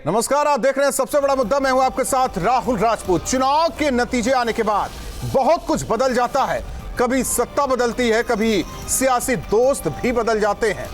नमस्कार, आप देख रहे हैं सबसे बड़ा मुद्दा। मैं हूं आपके साथ राहुल राजपूत। चुनाव के नतीजे आने के बाद बहुत कुछ बदल जाता है। कभी सत्ता बदलती है, कभी सियासी दोस्त भी बदल जाते हैं।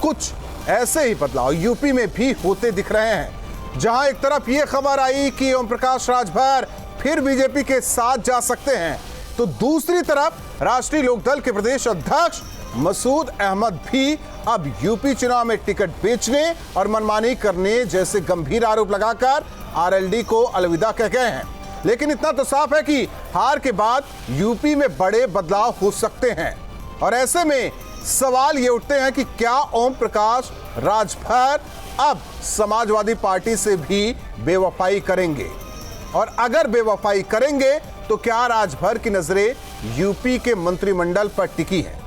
कुछ ऐसे ही बदलाव यूपी में भी होते दिख रहे हैं, जहां एक तरफ यह खबर आई कि ओम प्रकाश राजभर फिर बीजेपी के साथ जा सकते हैं, तो दूसरी तरफ राष्ट्रीय लोकदल के प्रदेश अध्यक्ष मसूद अहमद भी अब यूपी चुनाव में टिकट बेचने और मनमानी करने जैसे गंभीर आरोप लगाकर आरएलडी को अलविदा कह गए हैं। लेकिन इतना तो साफ है कि हार के बाद यूपी में बड़े बदलाव हो सकते हैं, और ऐसे में सवाल ये उठते हैं कि क्या ओम प्रकाश राजभर अब समाजवादी पार्टी से भी बेवफाई करेंगे, और अगर बेवफाई करेंगे तो क्या राजभर की नजरें यूपी के मंत्रिमंडल पर टिकी है।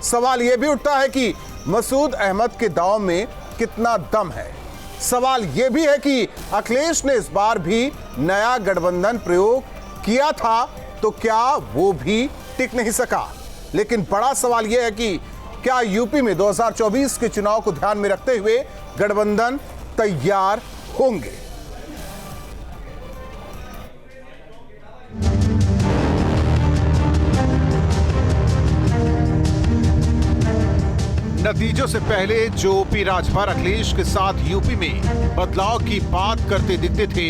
सवाल यह भी उठता है कि मसूद अहमद के दांव में कितना दम है। सवाल यह भी है कि अखिलेश ने इस बार भी नया गठबंधन प्रयोग किया था, तो क्या वो भी टिक नहीं सका। लेकिन बड़ा सवाल यह है कि क्या यूपी में 2024 के चुनाव को ध्यान में रखते हुए गठबंधन तैयार होंगे। नतीजों से पहले जो पी राजभर अखिलेश के साथ यूपी में बदलाव की बात करते दिखते थे,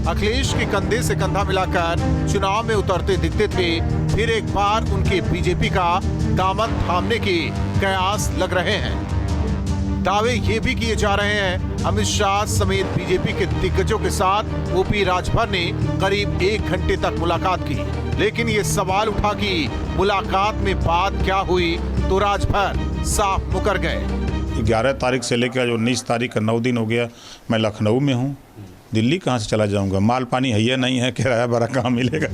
अखिलेश के कंधे से कंधा मिलाकर चुनाव में उतरते दिखते थे, फिर एक बार उनके बीजेपी का दामन थामने के कयास लग रहे हैं। दावे ये भी किए जा रहे हैं अमित शाह समेत बीजेपी के दिग्गजों के साथ ओपी राजभर ने करीब 1 घंटे तक मुलाकात की। लेकिन ये सवाल उठा कि मुलाकात में बात क्या हुई, तो राजभर साफ मुकर गए। 11 तारीख से लेकर 19 तारीख का 9 दिन हो गया। मैं लखनऊ में हूँ, दिल्ली कहाँ से चला जाऊँगा। माल पानी है या नहीं है, किराया भरा कहाँ मिलेगा।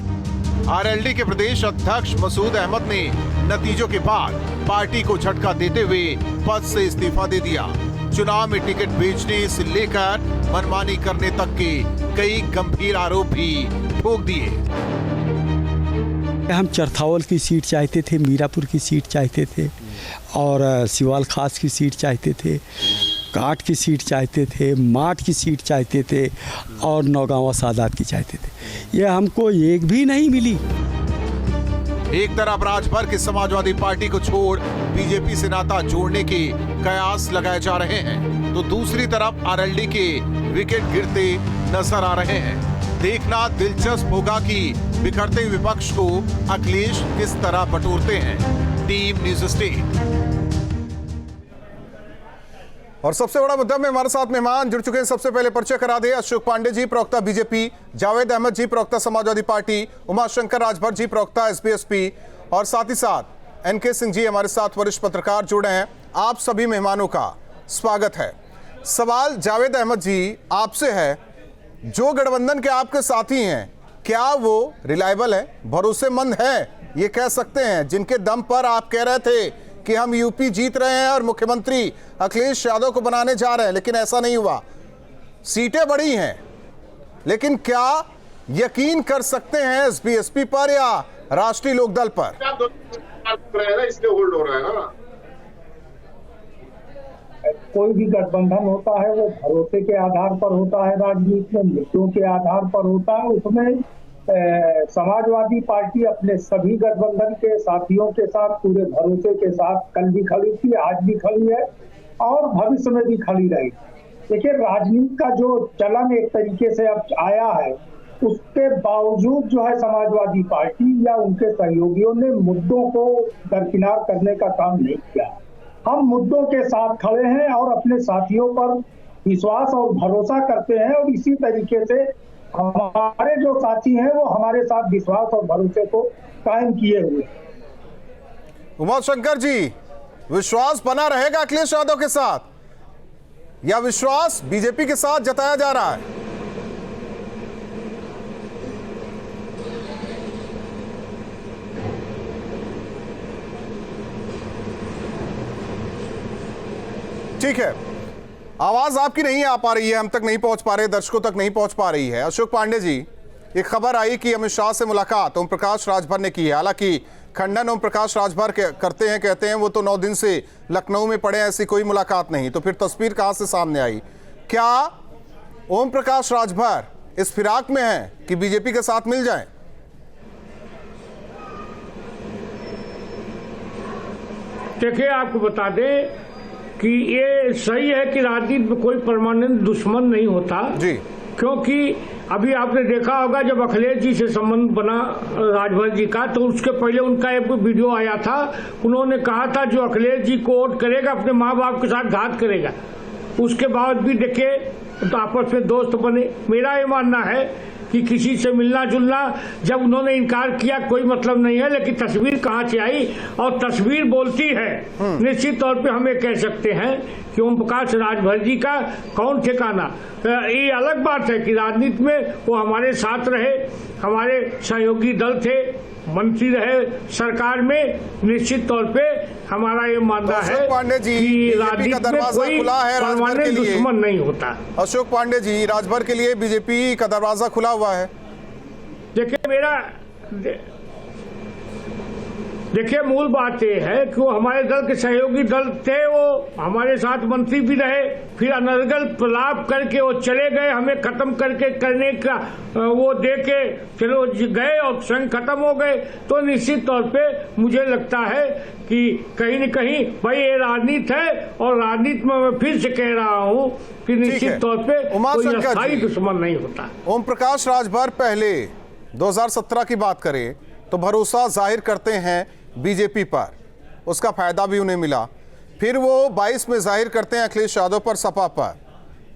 आरएलडी के प्रदेश अध्यक्ष मसूद अहमद ने नतीजों के बाद पार्टी को झटका देते हुए पद से इस्तीफा दे दिया। चुनाव में टिकट बेचने से लेकर मनमानी करने तक के कई गंभीर आरोप भी ठोक दिए। हम चरथावल की सीट चाहते थे, मीरापुर की सीट चाहते थे, और सिवाल खास की सीट चाहते थे, काट की सीट चाहते थे, माट की सीट चाहते थे, और नौगांवा सादात की चाहते थे। ये हमको एक भी नहीं मिली। एक तरफ राजभर के समाजवादी पार्टी को छोड़ बीजेपी से नाता जोड़ने के कयास लगाए जा रहे हैं, तो दूसरी तरफ आरएलडी के विकेट गिरते नजर आ रहे हैं। देखना दिलचस्प होगा कि बिखरते विपक्ष को अखिलेश किस तरह बटोरते हैं। Team news state. और सबसे बड़ा मुद्दा में हमारे साथ मेहमान जुड़ चुके हैं। सबसे पहले परिचय करा दे अशोक पांडे जी, प्रवक्ता बीजेपी, जावेद अहमद जी, प्रवक्ता समाजवादी पार्टी, उमाशंकर राजभर जी, प्रवक्ता एसपी, और साथ ही साथ एनके सिंह जी हमारे साथ वरिष्ठ पत्रकार जुड़े हैं। आप सभी मेहमानों का स्वागत है। सवाल जावेद अहमद जी आपसे है, जो गठबंधन के आपके साथी हैं, क्या वो रिलायबल है, भरोसेमंद है, ये कह सकते हैं, जिनके दम पर आप कह रहे थे कि हम यूपी जीत रहे हैं और मुख्यमंत्री अखिलेश यादव को बनाने जा रहे हैं, लेकिन ऐसा नहीं हुआ। सीटें बढ़ी हैं, लेकिन क्या यकीन कर सकते हैं एसपी पर या राष्ट्रीय लोकदल पर? इसलिए होल्ड हो रहा है ना। कोई भी गठबंधन होता है वो भरोसे के आधार पर होता है, राजनीति में मुद्दों के आधार पर होता है। उसमें समाजवादी पार्टी अपने सभी गठबंधन के साथियों के साथ पूरे भरोसे के साथ कल भी खड़ी थी, आज भी खड़ी है, और भविष्य में भी खड़ी रहेगी। देखिए, राजनीति का जो चलन एक तरीके से अब आया है, उसके बावजूद जो है समाजवादी पार्टी या उनके सहयोगियों ने मुद्दों को दरकिनार करने का काम नहीं किया। हम मुद्दों के साथ खड़े हैं और अपने साथियों पर विश्वास और भरोसा करते हैं, और इसी तरीके से हमारे जो साथी हैं वो हमारे साथ विश्वास और भरोसे को कायम किए हुए। उमाशंकर जी, विश्वास बना रहेगा अखिलेश यादव के साथ, या विश्वास बीजेपी के साथ जताया जा रहा है? ठीक है, आवाज आपकी नहीं आ पा रही है, हम तक नहीं पहुंच पा रहे, दर्शकों तक नहीं पहुंच पा रही है। अशोक पांडे जी, एक खबर आई कि अमित शाह से मुलाकात ओम प्रकाश राजभर ने की है। हालांकि खंडन ओम प्रकाश राजभर करते हैं, कहते हैं वो तो 9 दिन से लखनऊ में पड़े, ऐसी कोई मुलाकात नहीं। तो फिर तस्वीर कहां से सामने आई? क्या ओम प्रकाश राजभर इस फिराक में हैं कि बीजेपी के साथ मिल जाएं? देखिए, आपको बता दें कि ये सही है कि राजनीति में कोई परमानेंट दुश्मन नहीं होता जी, क्योंकि अभी आपने देखा होगा जब अखिलेश जी से संबंध बना राजभर जी का, तो उसके पहले उनका एक वीडियो आया था। उन्होंने कहा था जो अखिलेश जी को वोट करेगा अपने माँ बाप के साथ घात करेगा। उसके बाद भी देखे तो आपस में दोस्त बने। मेरा ये मानना है कि किसी से मिलना जुलना जब उन्होंने इनकार किया कोई मतलब नहीं है, लेकिन तस्वीर कहाँ से आई और तस्वीर बोलती है। निश्चित तौर पे हम ये कह सकते हैं कि ओम प्रकाश राजभर जी का कौन ठिकाना। ये अलग बात है कि राजनीति में वो हमारे साथ रहे, हमारे सहयोगी दल थे, मंत्री रहे सरकार में। निश्चित तौर पे हमारा ये मानना है कि राजनीति में कोई परमानेंट दुश्मन नहीं होता। अशोक पांडे जी, राजभर के लिए बीजेपी का दरवाजा खुला हुआ है। देखिए मूल बात ये है कि वो हमारे दल के सहयोगी दल थे, वो हमारे साथ मंत्री भी रहे, फिर अनर्गल प्रलाप करके वो चले गए, हमें खत्म करने का वो दे के चलो गए और संघ खत्म हो गए। तो निश्चित तौर पे मुझे लगता है कि कहीं न कहीं भाई ये राजनीति है, और राजनीति में मैं फिर से कह रहा हूँ कि निश्चित तौर पे कोई अस्थायी दुश्मन नहीं होता। ओम प्रकाश राजभर पहले 2017 की बात करें तो भरोसा जाहिर करते हैं बीजेपी पर, उसका फायदा भी उन्हें मिला। फिर वो 22 में जाहिर करते हैं अखिलेश यादव पर, सपा पर,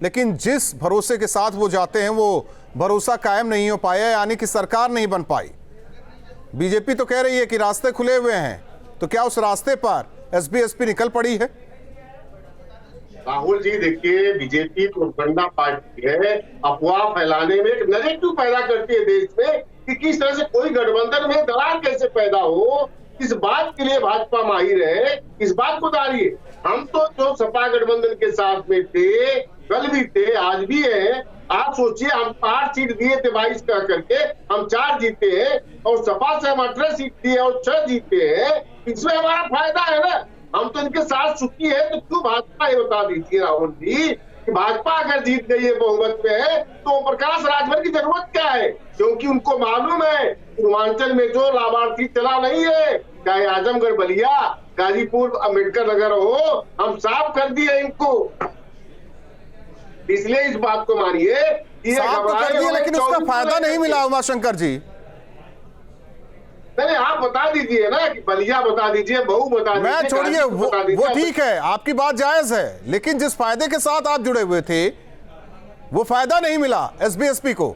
लेकिन जिस भरोसे के साथ वो जाते हैं वो भरोसा कायम नहीं हो पाया, यानी कि सरकार नहीं बन पाई। बीजेपी तो कह रही है कि रास्ते खुले हुए हैं, तो क्या उस रास्ते पर एसबी-एसपी निकल पड़ी है? राहुल जी देखिए, बीजेपी प्रोपगंडा पार्टी है, अफवाह फैलाने में एक नैरेटिव पैदा करती है देश में कि किस तरह से कोई गठबंधन में दरार कैसे पैदा हो। इस बात के लिए भाजपा माहिर है, इस बात को दारिए। हम तो जो सपा गठबंधन के साथ में थे, कल भी थे, आज भी है। आप सोचिए, हम 8 सीट दिए थे 22 का करके, हम 4 जीते हैं, और सपा से हम 18 सीट दिए और 6 जीते हैं। इसमें हमारा फायदा है ना, हम तो इनके साथ सुखी है। तो क्यों भाजपा, ये बता दीजिए राहुल जी कि भाजपा अगर जीत गई है, बहुमत में है, तो प्रकाश राजभर की जरूरत क्या है? क्योंकि उनको मालूम है पूर्वांचल में जो लाभार्थी चला नहीं है, चाहे आजमगढ़, बलिया, गाजीपुर, अम्बेडकर नगर हो, हम साफ कर दिए इनको। इसलिए इस बात को मानिए कि साफ तो कर दिए, लेकिन उसका फायदा नहीं मिला उमाशंकर जी। नहीं, आप बता दीजिए ना कि बलिया बता दीजिए, बहू बता दीजिए। मैं छोड़िए, वो ठीक है, आपकी बात जायज है, लेकिन जिस फायदे के साथ आप जुड़े हुए थे वो फायदा नहीं मिला एसबी-एसपी को।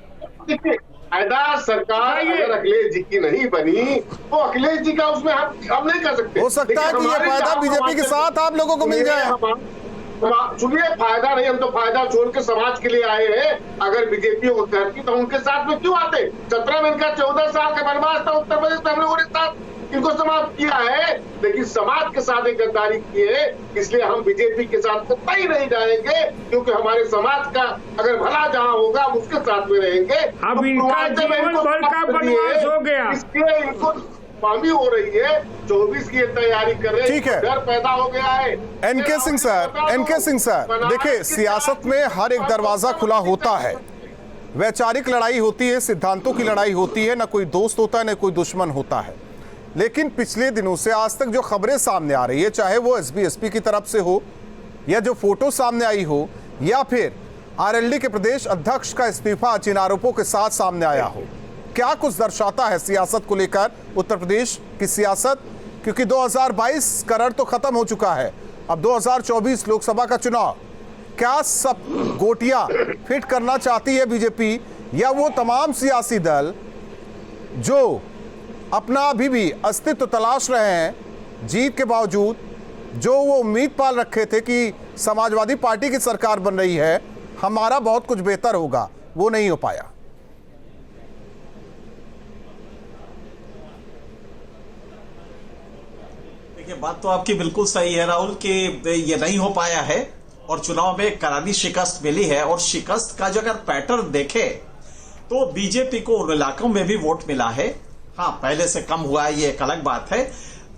फायदा सरकार अगर अखिलेश जी की नहीं बनी तो अखिलेश जी का उसमें हम नहीं कर सकते। हो सकता है कि ये फायदा बीजेपी के साथ आप लोगों को मिल जाए। सुनिए, फायदा नहीं, हम तो फायदा छोड़ के समाज के लिए आए हैं। अगर बीजेपी को करती तो उनके साथ में क्यों आते? 17 में इनका 14 साल का वनवास था उत्तर प्रदेश में, हम लोगों ने साथ इनको समाप्त किया है, लेकिन समाज के साथ एक गद्दारी की है। इसलिए हम बीजेपी के साथ कतई नहीं जाएंगे, क्योंकि हमारे समाज का अगर भला जहाँ होगा हम उसके साथ में रहेंगे। अब इनका जीवन भर का वनवास हो गया, इसलिए इनको फामी हो रही है। 24 की तैयारी कर रहे हैं, ठीक है, डर पैदा हो गया है। एनके सिंह सर, देखिए सियासत में हर एक दरवाजा खुला होता है, वैचारिक लड़ाई होती है, सिद्धांतों की लड़ाई होती है, ना कोई दोस्त होता है ना कोई दुश्मन होता है। लेकिन पिछले दिनों से आज तक जो खबरें सामने आ रही है, चाहे वो एसबी-एसपी की तरफ से हो, या जो फोटो सामने आई हो, या फिर आरएलडी के प्रदेश अध्यक्ष का इस्तीफा जिन आरोपों के साथ सामने आया हो, क्या कुछ दर्शाता है सियासत को लेकर उत्तर प्रदेश की सियासत? क्योंकि 2022 का रण तो खत्म हो चुका है, अब 2024 लोकसभा का चुनाव। क्या सब गोटियां फिट करना चाहती है बीजेपी, या वो तमाम सियासी दल जो अपना अभी भी अस्तित्व तलाश रहे हैं जीत के बावजूद, जो वो उम्मीद पाल रखे थे कि समाजवादी पार्टी की सरकार बन रही है, हमारा बहुत कुछ बेहतर होगा, वो नहीं हो पाया? देखिए, बात तो आपकी बिल्कुल सही है राहुल कि ये नहीं हो पाया है और चुनाव में करारी शिकस्त मिली है। और शिकस्त का जो अगर पैटर्न देखे तो बीजेपी को उन इलाकों में भी वोट मिला है। हाँ, पहले से कम हुआ है, ये एक अलग बात है।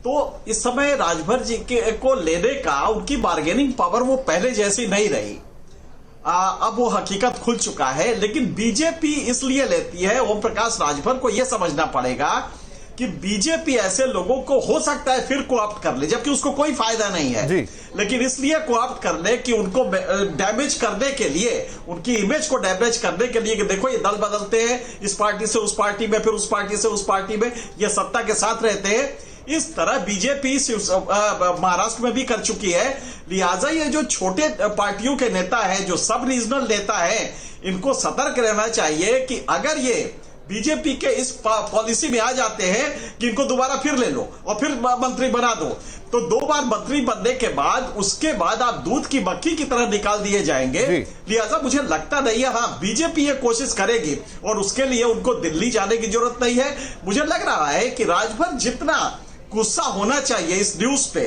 तो इस समय राजभर जी को लेने का उनकी बार्गेनिंग पावर वो पहले जैसी नहीं रही। अब वो हकीकत खुल चुका है। लेकिन बीजेपी इसलिए लेती है, ओम प्रकाश राजभर को यह समझना पड़ेगा कि बीजेपी ऐसे लोगों को हो सकता है फिर कोऑप्ट कर ले, जबकि उसको कोई फायदा नहीं है, लेकिन इसलिए कोऑप्ट कर ले कि उनको डैमेज करने के लिए, उनकी इमेज को डैमेज करने के लिए कि देखो ये दल बदलते हैं, इस पार्टी से उस पार्टी में, फिर उस पार्टी से उस पार्टी में, ये सत्ता के साथ रहते हैं। इस तरह बीजेपी महाराष्ट्र में भी कर चुकी है। लिहाजा ये जो छोटे पार्टियों के नेता है, जो सब रीजनल नेता है, इनको सतर्क रहना चाहिए कि अगर ये बीजेपी के इस पॉलिसी में आ जाते हैं कि इनको दोबारा फिर ले लो और फिर मंत्री बना दो, तो 2 बार मंत्री बनने के बाद उसके बाद आप दूध की मक्खी की तरह निकाल दिए जाएंगे। लिहाजा मुझे लगता नहीं है, हाँ बीजेपी ये कोशिश करेगी और उसके लिए उनको दिल्ली जाने की जरूरत नहीं है। मुझे लग रहा है कि राजभर जितना गुस्सा होना चाहिए इस न्यूज पे,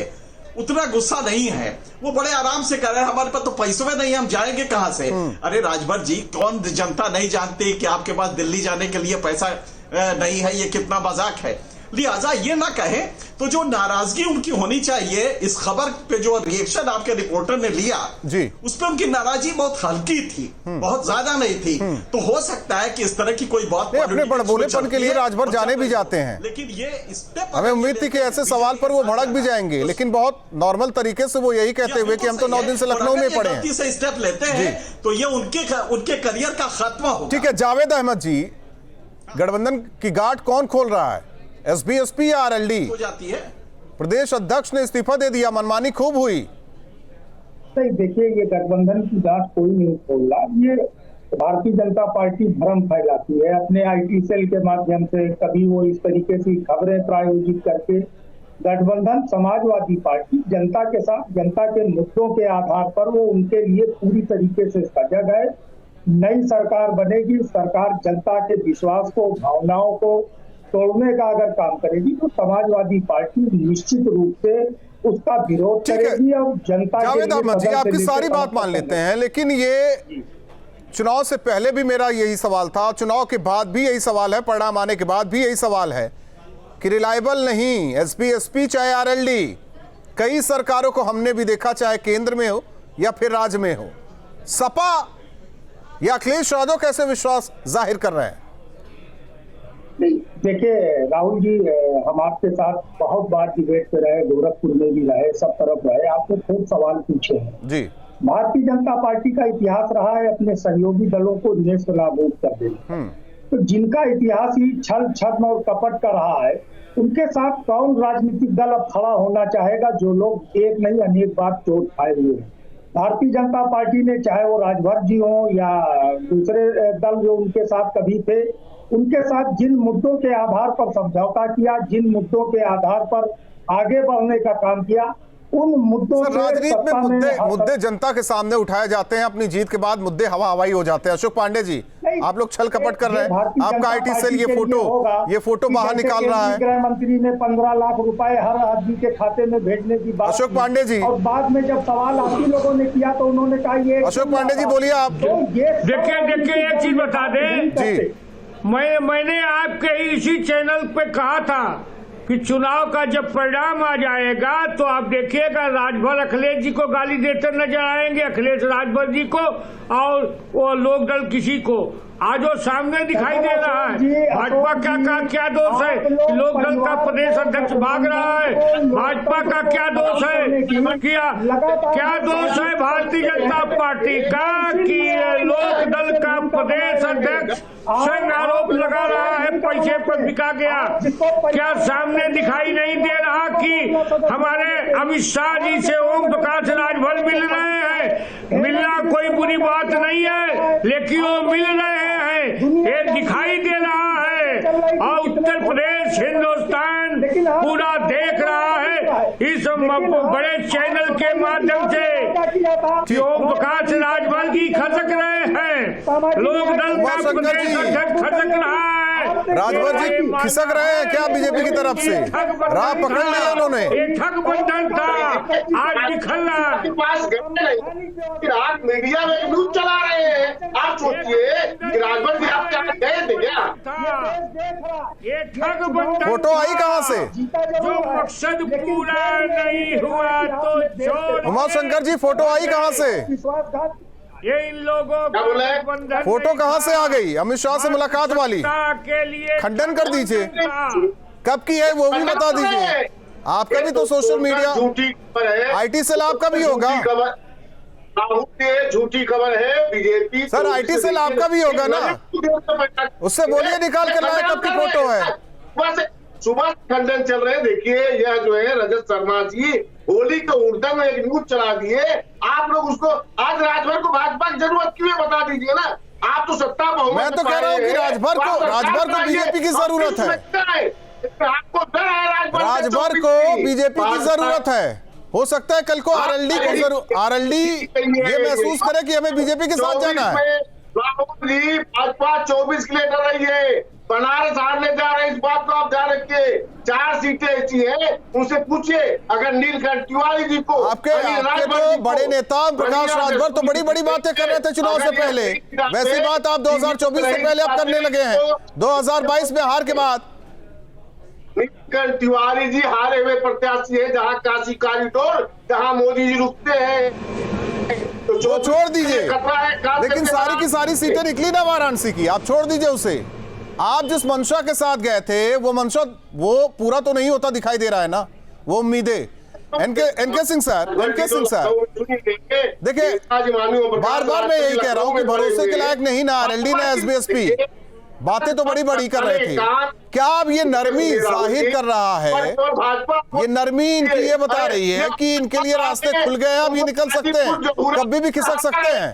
उतना गुस्सा नहीं है। वो बड़े आराम से कर रहे हैं, हमारे पास तो पैसों में नहीं, हम जाएंगे कहां से। अरे राजभर जी, कौन जनता नहीं जानती कि आपके पास दिल्ली जाने के लिए पैसा नहीं है? ये कितना मजाक है। लिहाजा ये ना कहे, तो जो नाराजगी उनकी होनी चाहिए इस खबर पे, जो रिएक्शन आपके रिपोर्टर ने लिया जी, उस पर उनकी नाराजगी बहुत हल्की थी, बहुत ज्यादा नहीं थी। तो हो सकता है कि इस तरह की कोई बात अपने बड़बोलेपन के लिए राजभर जाने भी जाते हैं, लेकिन ये स्टेप हमें उम्मीद थी कि ऐसे सवाल पर वो भड़क भी जाएंगे, लेकिन बहुत नॉर्मल तरीके से वो यही कहते हुए कि हम तो 9 दिन से लखनऊ में पड़े हैं, से स्टेप लेते हैं तो ये उनके करियर का खात्मा होगा। ठीक है जावेद अहमद जी, गठबंधन की गांठ कौन खोल रहा है, एसबीएसपी या आरएलडी? हो जाती है। प्रदेश अध्यक्ष ने इस्तीफा दे दिया, मनमानी खूब हुई। नहीं, देखिए ये गठबंधन की गांठ कोई नहीं खोल रहा। ये भारतीय जनता पार्टी भ्रम फैलाती है अपने आईटी सेल के माध्यम से। कभी वो इस तरीके से खबरें प्रायोजित करके, गठबंधन समाजवादी पार्टी जनता के साथ, जनता के मुद्दों के आधार पर वो उनके लिए पूरी तरीके से सजग है। नई सरकार बनेगी, सरकार जनता के विश्वास को, भावनाओं को तोड़ने का अगर काम करेगी तो समाजवादी पार्टी निश्चित रूप से उसका विरोध करेगी। और जनता जावेद अहमद जी, आपकी सारी बात मान लेते हैं, लेकिन ये चुनाव से पहले भी मेरा यही सवाल था, चुनाव के बाद भी यही सवाल है, परिणाम आने के बाद भी यही सवाल है कि रिलायबल नहीं एसपी चाहे आरएलडी। कई सरकारों को हमने भी देखा, चाहे केंद्र में हो या फिर राज्य में हो। सपा या अखिलेश यादव कैसे विश्वास जाहिर कर रहे हैं? देखिए राहुल जी, हम आपके साथ बहुत बार डिबेट पे रहे, गोरखपुर में भी रहे, सब तरफ रहे, आपको खूब सवाल पूछे हैं जी। भारतीय जनता पार्टी का इतिहास रहा है अपने सहयोगी दलों को नेस्त नाबूद कर देना। तो जिनका इतिहास ही छल छद्म और कपट का रहा है, उनके साथ कौन राजनीतिक दल अब खड़ा होना चाहेगा जो लोग एक नहीं अनेक बार चोट खाए हुए हैं। भारतीय जनता पार्टी ने, चाहे वो राजभर जी हो या दूसरे दल जो उनके साथ कभी थे, उनके साथ जिन मुद्दों के आधार पर समझौता किया, जिन मुद्दों के आधार पर आगे बढ़ने का काम किया, उन मुद्दों से राजनीति में मुद्दे जनता के सामने उठाए जाते हैं, अपनी जीत के बाद मुद्दे हवा हवाई हो जाते हैं। अशोक पांडे जी, आप लोग छल कपट कर रहे हैं, आपका आईटी सेल ये फोटो बाहर निकाल रहा है। गृह मंत्री ने 15 लाख रुपए हर आदमी के खाते में भेजने की बात, अशोक पांडे जी, और बाद में जब सवाल आप ही लोगों ने किया तो उन्होंने कहा ये। अशोक पांडे जी बोलिए आप। देखिए एक चीज बता दें जी, मैंने आपके इसी चैनल पे कहा था कि चुनाव का जब परिणाम आ जाएगा तो आप देखिएगा राजभर अखिलेश जी को गाली देते नजर आएंगे, अखिलेश राजभर जी को, और वो लोकदल किसी को। आज वो सामने दिखाई दे रहा है। भाजपा का क्या दोष है? लोकदल का प्रदेश अध्यक्ष भाग रहा है। भाजपा का क्या दोष है? क्या दोष है भारतीय जनता पार्टी का कि लोकदल का प्रदेश अध्यक्ष संग आरोप लगा रहा है पैसे पर बिका गया? क्या सामने दिखाई नहीं दे रहा कि हमारे अमित शाह जी से ओम प्रकाश राजभर मिल रहे हैं? मिलना कोई बुरी बात नहीं है, लेकिन वो मिल रहे हैं, ये दिखाई दे रहा है। और उत्तर प्रदेश, हिंदुस्तान पूरा देख रहा है इस बड़े चैनल के माध्यम से कि ओम प्रकाश राजभर जी खसक रहे हैं, लोकदल का प्रदेश अध्यक्ष खसक रहा है। राजभर जी खिसक रहे हैं क्या बीजेपी की तरफ से? राह पकड़ लिया उन्होंने। ठग बंधन था, आज निकलना। आपके पास फिर आप मीडिया में न्यूज चला रहे हैं। आप सोचिए कि राजभर जी आप क्या गए थे क्या? ये ठग बंधन फोटो आई कहाँ से? जो मकसद पूरा नहीं हुआ तो उमा शंकर जी, फोटो आई कहाँ से? ये इन लोगों क्या बोले? गठबंधन फोटो नहीं कहाँ से था। आ गई? अमित शाह से मुलाकात वाली सत्ता के लिए खंडन कर दीजिए। कब की है वो भी बता दीजिए। आपका भी तो सोशल मीडिया झूठी खबर है, आईटी सेल आपका भी होगा। झूठी खबर, राहुल ये झूठी खबर है। बीजेपी सर, IT सेल आपका भी होगा ना? उससे बोलिए निकाल कर लाए कब की फोटो है। सुबह खंडन चल रहे हैं। देखिए यह जो है रजत शर्मा जी होली के उर्दन में एक न्यूज चला दिए। आप लोग उसको आज राजभर को भाजपा की जरूरत क्यों है बता दीजिए ना। आप तो सत्ता बहुमत मैं तो कह रहा हूँ कि राजभर को बीजेपी की जरूरत है। आपको डर है राजभर को बीजेपी की जरूरत है। हो सकता है कल को आरएलडी को जरूर आरएलडी ये महसूस करे कि हमें बीजेपी के साथ जाना है। राहुल जी भाजपा 24 के लिए डर रही है। बनारस हारने जा रहे हैं, इस बात को आप ध्यान रखिए। 4 सीटें ऐसी हैं, उनसे पूछिए। अगर नीलकंठ तिवारी जी को आपके तो बड़े नेता प्रकाश राजभर तो बड़ी बड़ी बातें कर रहे थे चुनाव से पहले। वैसी बात आप 2024 से पहले अब करने लगे हैं, 2022 में हार के बाद। नीलकंठ तिवारी जी हारे हुए प्रत्याशी है। जहां काशी कॉरिडोर, जहां मोदी जी रुकते हैं तो छोड़ दीजिए। लेकिन सारी की सारी सीटें निकली ना वाराणसी की, आप छोड़ दीजिए उसे। आप जिस मंशा के साथ गए थे वो मंशा वो पूरा तो नहीं होता दिखाई दे रहा है ना, वो उम्मीदें। एनके सिंह सर देखिए, बार बार मैं यही कह रहा हूं कि भरोसे के लायक नहीं ना आरएलडी ना एसबीएसपी। बातें तो बड़ी बड़ी कर रहे थे। क्या अब ये नरमी जाहिर कर रहा है? ये नरमी इनकी ये बता रही है कि इनके लिए रास्ते खुल गए हैं, अब ये निकल सकते हैं, कभी भी खिसक सकते हैं।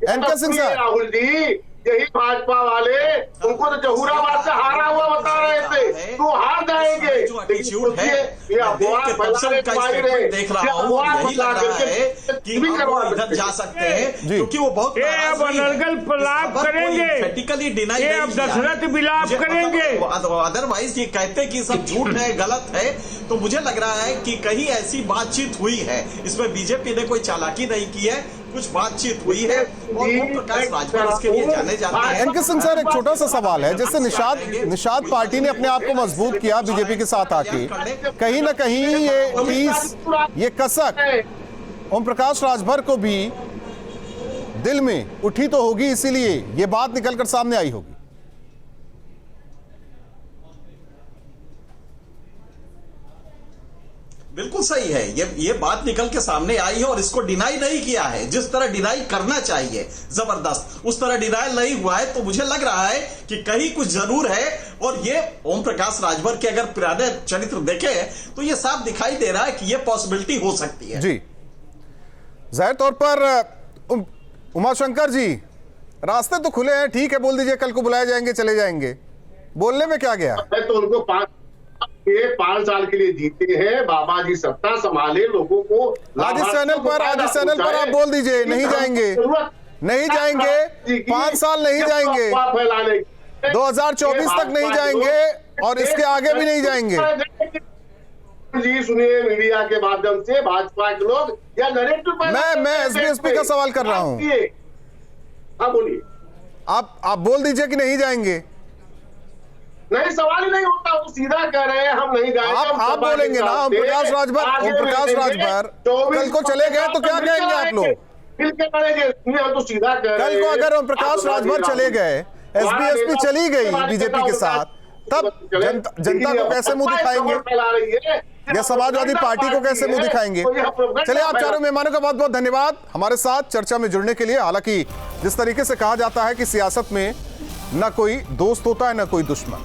एनके सिंह सर, राहुल जी यही भाजपा वाले उनको तो जहूराबाद से हारा हुआ बता रहे थे, तो हार जाएंगे। जो एटीट्यूड है, मैं देख के तब से उनका स्टेटमेंट देख रहा हूँ, यही लग रहा है कि वो इधर जा सकते हैं क्योंकि वो बहुत अनर्गल प्रलाप करेंगे, प्रैक्टिकली डिनाई अब दशरथ विलाप करेंगे। अदरवाइज ये कहते कि सब झूठ है, गलत है, तो मुझे लग रहा है कि कहीं ऐसी बातचीत हुई है। इसमें बीजेपी ने कोई चालाकी नहीं की है, कुछ बातचीत हुई है और ओम प्रकाश राजभर इसके लिए जाने जाते हैं। एनके सिंह सर, एक छोटा सा सवाल है। जैसे निषाद पार्टी ने अपने आप को मजबूत किया बीजेपी के साथ आके, कहीं ना कहीं ये टीस, ये कसक ओम प्रकाश राजभर को भी दिल में उठी तो होगी, इसीलिए ये बात निकलकर सामने आई होगी। बिल्कुल सही है, ये बात निकल के सामने आई है और इसको डिनाई नहीं किया है। जिस तरह डिनाई करना चाहिए जबरदस्त, उस तरह डिनाई नहीं हुआ है। तो मुझे लग रहा है कि कहीं कुछ जरूर है। और ये ओम प्रकाश राजभर के अगर पुराने चरित्र देखे तो ये साफ दिखाई दे रहा है कि ये पॉसिबिलिटी हो सकती है। जी जाहिर तौर पर उमाशंकर जी, रास्ते तो खुले हैं, ठीक है, बोल दीजिए कल को बुलाए जाएंगे, चले जाएंगे, बोलने में क्या गया? तो उनको 5 साल के लिए जीते हैं, बाबा जी सत्ता संभाले, लोगों को आज इस चैनल पर आप बोल दीजिए नहीं जाएंगे, नहीं जाएंगे, 5 साल नहीं जाएंगे, 2024 तक नहीं जाएंगे और इसके आगे भी नहीं जाएंगे। जी सुनिए, मीडिया के माध्यम से भाजपा के लोग या नरेटिव, मैं एसबीएसपी का सवाल कर रहा हूं। हाँ बोलिए, आप बोल दीजिए कि नहीं जाएंगे। नहीं, सवाल ही नहीं होता, वो सीधा कह रहे हैं हम नहीं जाएंगे। आप बोलेंगे ना ओम प्रकाश राजभर कल को चले गए तो क्या कहेंगे आप लोग? मिलकर करेंगे, हम तो सीधा कह रहे हैं। कल को अगर ओम प्रकाश राजभर चले गए, एसबीएसपी चली गई बीजेपी के साथ, तब जनता को कैसे मुंह दिखाएंगे या समाजवादी पार्टी को कैसे मुंह दिखाएंगे? चलिए, आप चारों मेहमानों का बहुत बहुत धन्यवाद हमारे साथ चर्चा में जुड़ने के लिए। हालांकि जिस तरीके से कहा जाता है कि सियासत में न कोई दोस्त होता है न कोई दुश्मन,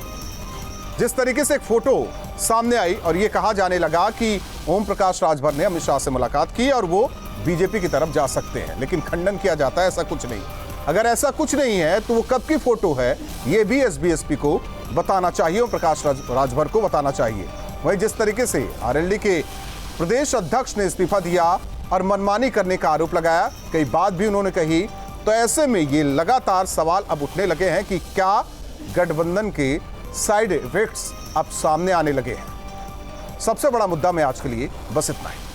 जिस तरीके से एक फोटो सामने आई और ये कहा जाने लगा कि ओम प्रकाश राजभर ने अमित शाह से मुलाकात की और वो बीजेपी की तरफ जा सकते हैं, लेकिन खंडन किया जाता है ऐसा कुछ नहीं। अगर ऐसा कुछ नहीं है तो वो कब की फोटो है ये भी एसबीएसपी को बताना चाहिए, ओम प्रकाश राजभर को बताना चाहिए। वहीं जिस तरीके से आरएलडी के प्रदेश अध्यक्ष ने इस्तीफा दिया और मनमानी करने का आरोप लगाया, कई बात भी उन्होंने कही, तो ऐसे में ये लगातार सवाल अब उठने लगे हैं कि क्या गठबंधन के साइड इफेक्ट्स अब सामने आने लगे हैं। सबसे बड़ा मुद्दा में आज के लिए बस इतना ही।